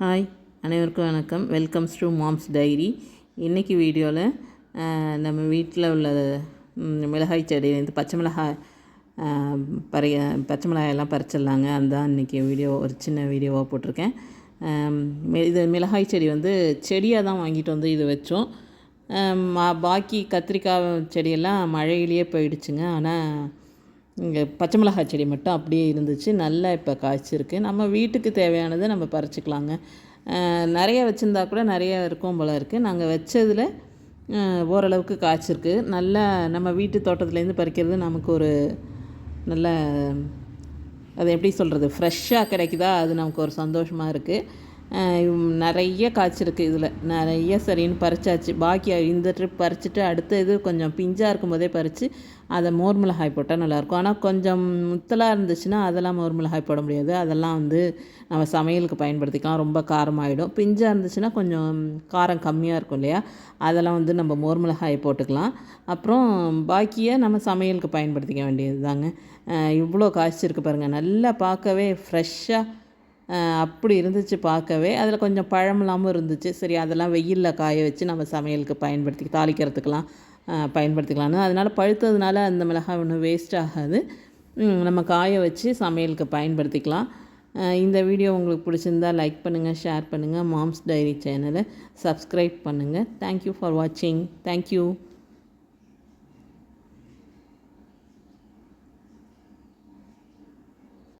Hi, அனைவருக்கும் வணக்கம். Welcomes to mom's diary. இன்றைக்கி வீடியோவில் நம்ம வீட்டில் உள்ள மிளகாய் செடியிலேருந்து பச்சை மிளகாய் பச்சை மிளகாயெல்லாம் பறிச்சிடலாங்க. அதுதான் இன்றைக்கி வீடியோ, ஒரு சின்ன வீடியோவாக போட்டிருக்கேன். இது மிளகாய் செடி வந்து செடியாக தான் வாங்கிட்டு வந்து இது வச்சோம். பாக்கி கத்திரிக்காய் செடியெல்லாம் மழையிலேயே போயிடுச்சுங்க. ஆனால் இங்கே பச்சை மிளகாய் செடி மட்டும் அப்படியே இருந்துச்சு. நல்லா இப்போ காய்ச்சிருக்கு. நம்ம வீட்டுக்கு தேவையானதை நம்ம பறிச்சிக்கலாங்க. நிறைய வச்சுருந்தா கூட நிறைய இருக்கும் போல் இருக்குது. நாங்கள் வச்சதில் ஓரளவுக்கு காய்ச்சிருக்கு. நல்லா நம்ம வீட்டு தோட்டத்துலேருந்து பறிக்கிறது நமக்கு ஒரு நல்ல, அது எப்படி சொல்கிறது, ஃப்ரெஷ்ஷாக கிடைக்குதா, அது நமக்கு ஒரு சந்தோஷமாக இருக்குது. நிறைய காய்ச்சிருக்கு. இதில் நிறைய சரின்னு பறிச்சாச்சு. பாக்கி இந்த ட்ரிப் பறிச்சுட்டு அடுத்த இது கொஞ்சம் பிஞ்சாக இருக்கும்போதே பறித்து அதை மோர் மிளகாய் போட்டால் நல்லாயிருக்கும். ஆனால் கொஞ்சம் முத்தலாக இருந்துச்சுன்னா அதெல்லாம் மோர் மிளகாய் போட முடியாது. அதெல்லாம் வந்து நம்ம சமையலுக்கு பயன்படுத்திக்கலாம். ரொம்ப காரமாகிடும். பிஞ்சாக இருந்துச்சுன்னா கொஞ்சம் காரம் கம்மியாக இருக்கும் இல்லையா, அதெல்லாம் வந்து நம்ம மோர் மிளகாயை போட்டுக்கலாம். அப்புறம் பாக்கியை நம்ம சமையலுக்கு பயன்படுத்திக்க வேண்டியது தாங்க. இவ்வளோ காய்ச்சிருக்கு பாருங்கள். நல்லா பார்க்கவே ஃப்ரெஷ்ஷாக அப்படி இருந்துச்சு பார்க்கவே. அதில் கொஞ்சம் பழமெல்லாமும் இருந்துச்சு. சரி, அதெல்லாம் வெயிலில் காய வச்சு நம்ம சமையலுக்கு தாளிக்கிறதுக்கெலாம் பயன்படுத்திக்கலான்னு. அதனால் பழுத்ததுனால அந்த மிளகாய் ஒன்றும் வேஸ்ட் ஆகாது. நம்ம காய வச்சு சமையலுக்கு பயன்படுத்திக்கலாம். இந்த வீடியோ உங்களுக்கு பிடிச்சிருந்தால் லைக் பண்ணுங்கள், ஷேர் பண்ணுங்கள். மாம்ஸ் டைரி சேனலை சப்ஸ்கிரைப் பண்ணுங்கள். தேங்க்யூ ஃபார் வாட்சிங். தேங்க்யூ.